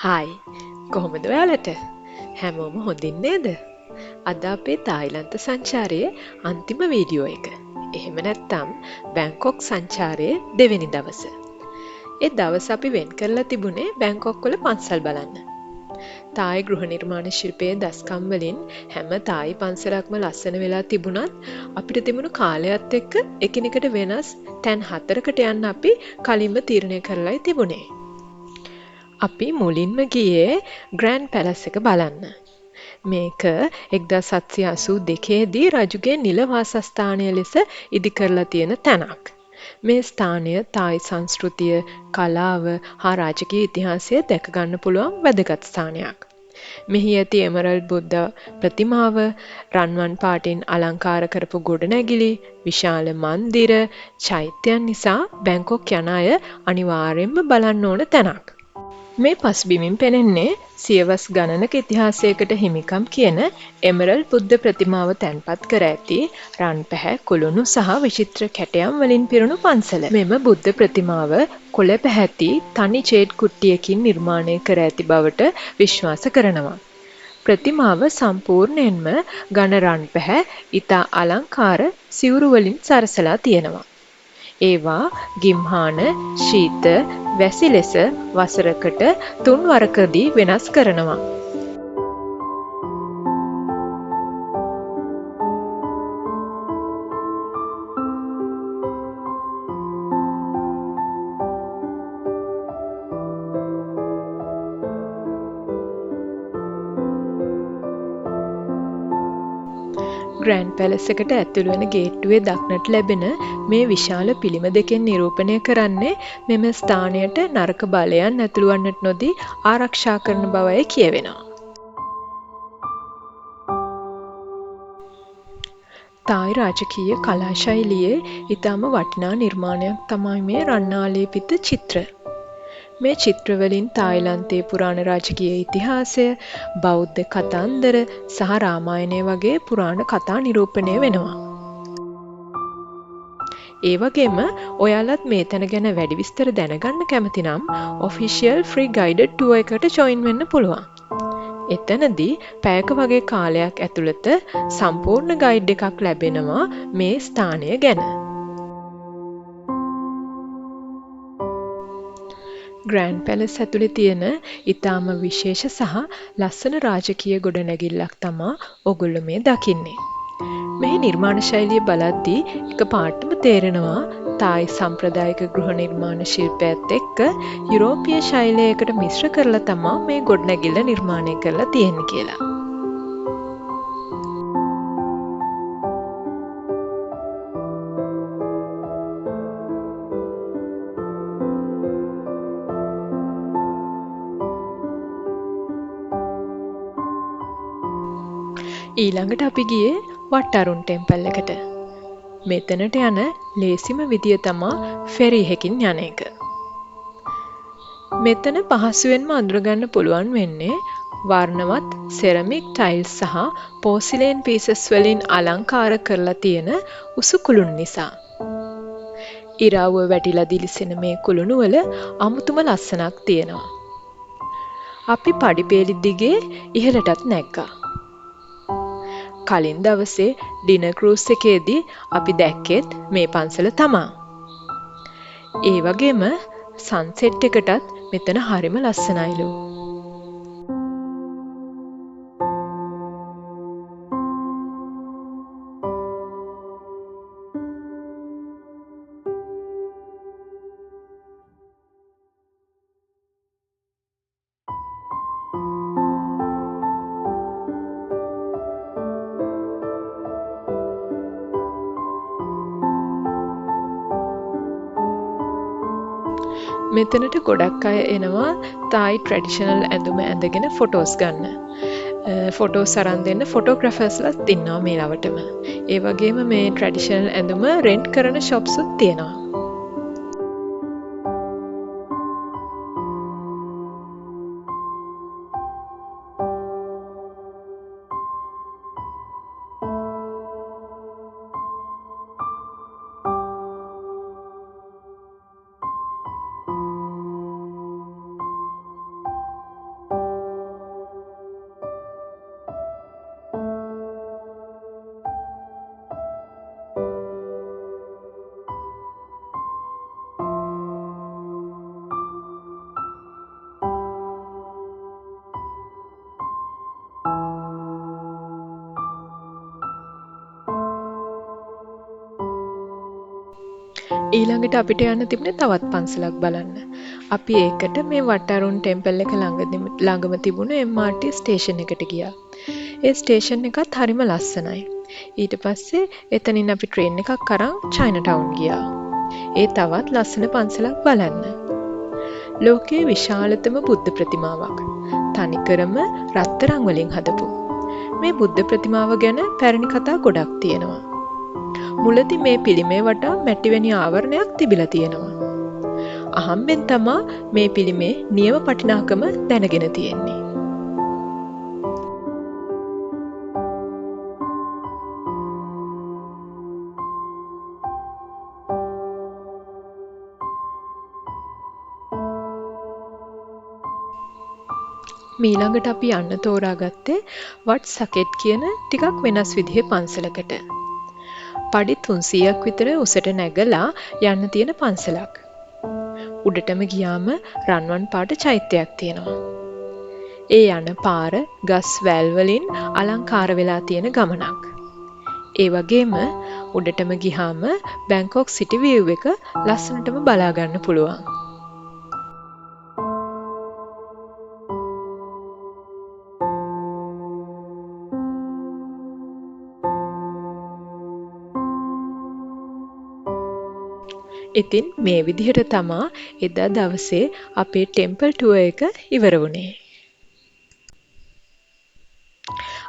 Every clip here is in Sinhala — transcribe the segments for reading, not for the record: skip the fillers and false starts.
හායි කොහොමද ඔයාලට හැමෝම හොඳින් නේද අද අපේ තායිලන්ත සංචාරයේ අන්තිම වීඩියෝ එක එහෙම නැත්තම් බැංකොක් සංචාරයේ දෙවෙනි දවස ඒ දවස අපි වෙන් කරලා තිබුණේ බැංකොක් වල පන්සල් බලන්න තායි ගෘහ නිර්මාණ ශිල්පයේ දස්කම් වලින් හැම තායි පන්සලක්ම ලස්සන වෙලා තිබුණත් අපිට තිබුණු කාලයත් එක්ක එකිනෙකට වෙනස් තැන් 4කට යන්න අපි කලින්ම තීරණය කරලායි තිබුණේ අපි මුලින්ම ගියේ ග්‍රෑන්ඩ් පැලස් එක බලන්න. මේක 1782 දී රජුගේ නිල වාසස්ථානය ලෙස ඉදිකරලා තියෙන තැනක්. මේ ස්ථානය තායි සංස්කෘතිය, කලාව හා රාජකීය ඉතිහාසය දැක ගන්න පුළුවන් වැදගත් ස්ථානයක්. මෙහි ඇති එමරල්ඩ් බුද්ධ ප්‍රතිමාව, රන්වන් පාටින් අලංකාර කරපු ගොඩනැගිලි, විශාල මන්දිර, චෛත්‍යයන් නිසා බැංකොක් යන අය අනිවාර්යෙන්ම බලන්න ඕන තැනක්. මේ පසුබිමින් පෙනෙන්නේ සියවස් ගණනක ඉතිහාසයකට හිමිකම් කියන එමරල්ඩ් බුද්ධ ප්‍රතිමාව තැන්පත් කර ඇති රන් පැහැ කුළුණු සහ විචිත්‍ර කැටයම් වලින් පිරුණු පන්සල. මෙම බුද්ධ ප්‍රතිමාව කොළ පැහැති තනි ජේඩ් කුට්ටියකින් නිර්මාණය කර ඇති බවට විශ්වාස කරනවා. ප්‍රතිමාව සම්පූර්ණයෙන්ම ඝන රන් පැහැ ඉතා අලංකාර සිවුරු වලින් සරසලා තියෙනවා. ඒවා ගිම්හාන ශීත වැසි ලෙස වසරකට 3 වරකදී වෙනස් කරනවා. ග්‍රෑන්ඩ් පැලස් එකට ඇතුළු වෙන ගේට්ටුවේ දක්නට ලැබෙන මේ විශාල පිළිම දෙකෙන් නිරූපණය කරන්නේ මෙම ස්ථානයට නරක බලයන් ඇතුළු වන්නට නොදී ආරක්ෂා කරන බවයි කියවෙනවා. තායි රාජකීය කලා ශෛලියේ ඉතාම වටිනා නිර්මාණයක් තමයි මේ රන්නාලේපිත චිත්‍ර. මේ චිත්‍රවලින් තායිලන්තයේ පුරාණ රාජකීය ඉතිහාසය, බෞද්ධ කතන්දර සහ රාමායනය වගේ පුරාණ කතා නිරූපණය වෙනවා. ඒ වගේම ඔයාලත් මේ තැන ගැන වැඩි විස්තර දැනගන්න කැමති නම් ඔෆිෂියල් ෆ්‍රී ගයිඩඩ් ටුවර් එකට ජොයින් වෙන්න පුළුවන්. එතනදී පැයක වගේ කාලයක් ඇතුළත සම්පූර්ණ ගයිඩ් එකක් ලැබෙනවා මේ ස්ථානය ගැන. ග්‍රෑන්ඩ් පැලස් ඇතුලේ තියෙන ඉතාම විශේෂ සහ ලස්සන රාජකීය ගොඩනැගිල්ලක් තමා ඔගොල්ලෝ මේ දකින්නේ. මෙහි නිර්මාණ ශෛලිය බලද්දී එකපාරටම තේරෙනවා තායි සම්ප්‍රදායික ගෘහ නිර්මාණ ශිල්පයත් එක්ක යුරෝපීය ශෛලයකට මිශ්‍ර කරලා තමා මේ ගොඩනැගිල්ල නිර්මාණය කරලා තියෙන්නේ කියලා. ඊළඟට අපි ගියේ වට්ටරුන් ටෙම්පල් එකට. මෙතනට යන ලේසිම විදිය තමා ෆෙරි එකකින් යන එක. මෙතන පහසුවෙන්ම අඳුරගන්න පුළුවන් වෙන්නේ වර්ණවත් සෙරමික් ටයිල්ස් සහ පෝසිලේන් පීසස් වලින් අලංකාර කරලා තියෙන උසු කුළුණු නිසා. ඉරාවුව වැටිලා දිලිසෙන මේ කුළුණු වල අමුතුම ලස්සනක් තියෙනවා. අපි පඩිපේලි දිගේ ඉහළටත් නැග්ගා. කලින් දවසේ ඩිනර් ක්‍රූස් එකේදී අපි දැක්කෙත් මේ පන්සල තමා. ඒ වගේම සන්සෙට් එකටත් මෙතන හරිම ලස්සනයිලු. මෙතනට ගොඩක් අය එනවා තායි ට්‍රැඩිෂනල් ඇඳුම ඇඳගෙන ෆොටෝස් ගන්න. ෆොටෝස් අරන් දෙන්න ෆොටෝග්‍රැෆර්ස්ලාත් ඉන්නවා මේ ලවටම. ඒ වගේම මේ ට්‍රැඩිෂනල් ඇඳුම රෙන්ට් කරන ෂොප්සුත් තියෙනවා. ඊළඟට අපිට යන්න තිබුණේ තවත් පන්සලක් බලන්න. අපි ඒකට මේ වට්ටරුන් ටෙම්පල් එක ළඟම තිබුණ MRT ස්ටේෂන් එකට ගියා. ඒ ස්ටේෂන් එකත් හරිම ලස්සනයි. ඊට පස්සේ එතනින් අපි ට්‍රේන් එකක් අරන් චයිනාටවුන් ගියා. ඒ තවත් ලස්සන පන්සලක් බලන්න. ලෝකයේ විශාලතම බුද්ධ ප්‍රතිමාවක්. තනිකරම රත්තරන් වලින් හදපු. මේ බුද්ධ ප්‍රතිමාව ගැන පැරණි කතා ගොඩක් තියෙනවා. මුලදී මේ පිළිමේ වටා මැටිවැනි ආවරණයක් තිබිලා තියෙනවා. අහම්බෙන් තමා මේ පිළිමේ නියම වටිනාකම දැනගෙන තියෙන්නේ. මීළඟට අපි යන්න තෝරාගත්තේ වත් සකෙට් කියන ටිකක් වෙනස් විදිහේ පන්සලකට. පඩි 300ක් විතර උසට නැගලා යන්න තියෙන පන්සලක්. උඩටම ගියාම රන්වන් පාට චෛත්‍යයක් තියෙනවා. ඒ යන පාර ගස් වැල් වලින් අලංකාර වෙලා තියෙන ගමනක්. ඒ වගේම උඩටම ගියාම බැංකොක් සිටි view එක ලස්සනටම බලා ගන්න පුළුවන්. ඉතින් මේ විදිහට තමා එදා දවසේ අපේ ටෙම්පල් ටුවර් එක ඉවර වුණේ.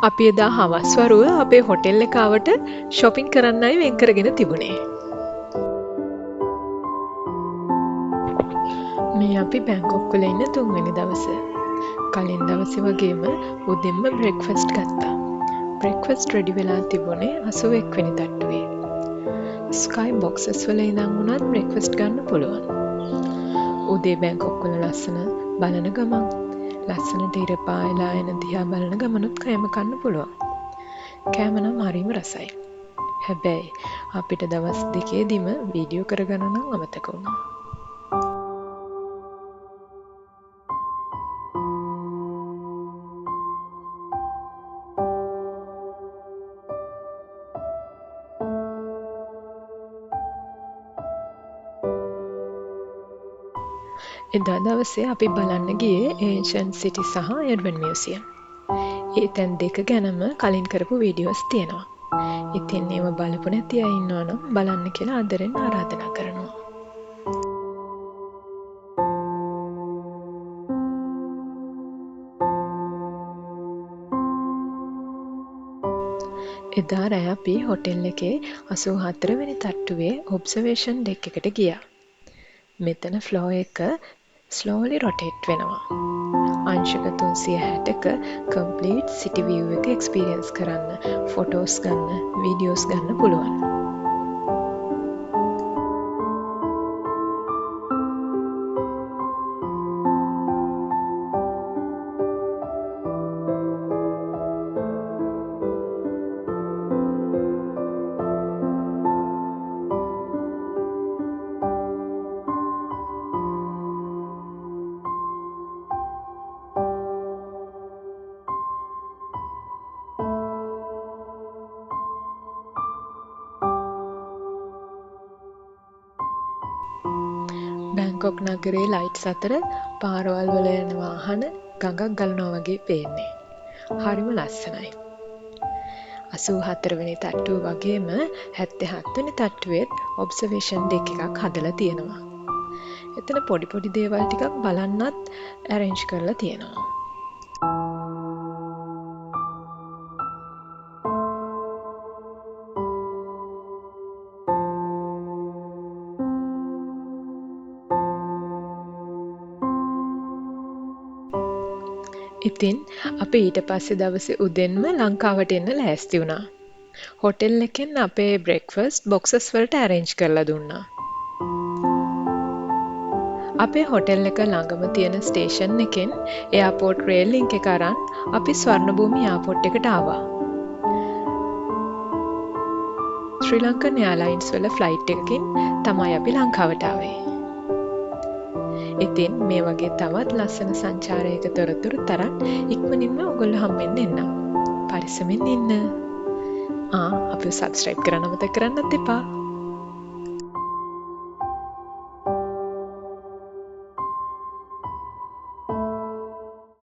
අපි එදා හවස් වරුව අපේ හොටෙල් එක ආවට shopping කරන්නයි වෙන් කරගෙන තිබුණේ. මේ අපි බැංකොක් වල ඉන්න 3 වෙනි දවස. කලින් දවසේ වගේම උදෙන්ම බ්‍රෙක්ෆාස්ට් ගත්තා. බ්‍රෙක්ෆාස්ට් රෙඩි වෙලා තිබුණේ 81 වෙනි තට්ටුවේ. ස්කයි බොක්සස් වල ඉඳන් වුණත් බ්‍රෙක්ෆාස්ට් ගන්න පුළුවන්. උදේ බැංකොක් වල ලස්සන බලන ගමන් ලස්සනට ඉර පායලා එන දිහා බලන ගමනොත් කෑම කන්න පුළුවන්. කෑම නම් හරිම රසයි. හැබැයි අපිට දවස් දෙකේදීම වීඩියෝ කරගන්න නම් අමතක වුණා. එදා දවසේ අපි බලන්න ගියේ ඒන්ෂන්ට් සිටි සහ එඩ්වර්ඩ් මියුසියම්. ඒ තැන් දෙක ගැනම කලින් කරපු වීඩියෝස් තියෙනවා. ඉතින් ඒව බලපු නැති අය ඉන්නවා නම් බලන්න කියලා ආදරෙන් ආරාධනා කරනවා. එදා රෑ අපි හොටෙල් එකේ 84 වෙනි තට්ටුවේ ඔබ්සර්වේෂන් ඩෙක් එකට ගියා. මෙතන ෆ්ලෝ එක ස්ලෝලි රොටේට් වෙනවා. අංශක 360ක කම්ප්ලීට් සිටි view එක එක්ස්පීරියන්ස් කරන්න, ෆොටෝස් ගන්න, වීඩියෝස් ගන්න පුළුවන්. බැංකොක් නගරේ ලයිට්ස් අතර පාරවල් වල යන වාහන ගඟක් ගලනවා වගේ පේන්නේ. හරිම ලස්සනයි. 84 වෙනි තට්ටුව වගේම 77 වෙනි තට්ටුවෙත් ඔබ්සර්වේෂන් ඩෙක් එකක් හදලා තියෙනවා. එතන පොඩි දේවල් ටිකක් බලන්නත් ඇරේන්ජ් කරලා තියෙනවා. ඉතින් අපි ඊට පස්සේ දවසේ උදෙන්ම ලංකාවට එන්න ලෑස්ති වුණා. හොටෙල් එකෙන් අපේ බ්‍රෙක්ෆාස්ට් බොක්සස් වලට ඇරේන්ජ් කරලා දුන්නා. අපේ හොටෙල් එක ළඟම තියෙන ස්ටේෂන් එකෙන් එයාපෝට් රේල් ලින්ක් එක අරන් අපි ස්වර්ණභූමි එයාපෝට් එකට ආවා. ශ්‍රී ලංකන් එයාලයින්ස් වල ෆ්ලයිට් එකකින් තමයි අපි ලංකාවට ආවේ. ඉතින් මේ වගේ තවත් ලස්සන සංචාරයක තොරතුරු තරම් ඉක්මනින්ම ඔයගොල්ලෝ හම්බෙන්න එන්නම්. පරිස්සමෙන් ඉන්න. අපිව සබ්ස්ක්‍රයිබ් කරන්න අමතක කරන්නත් එපා.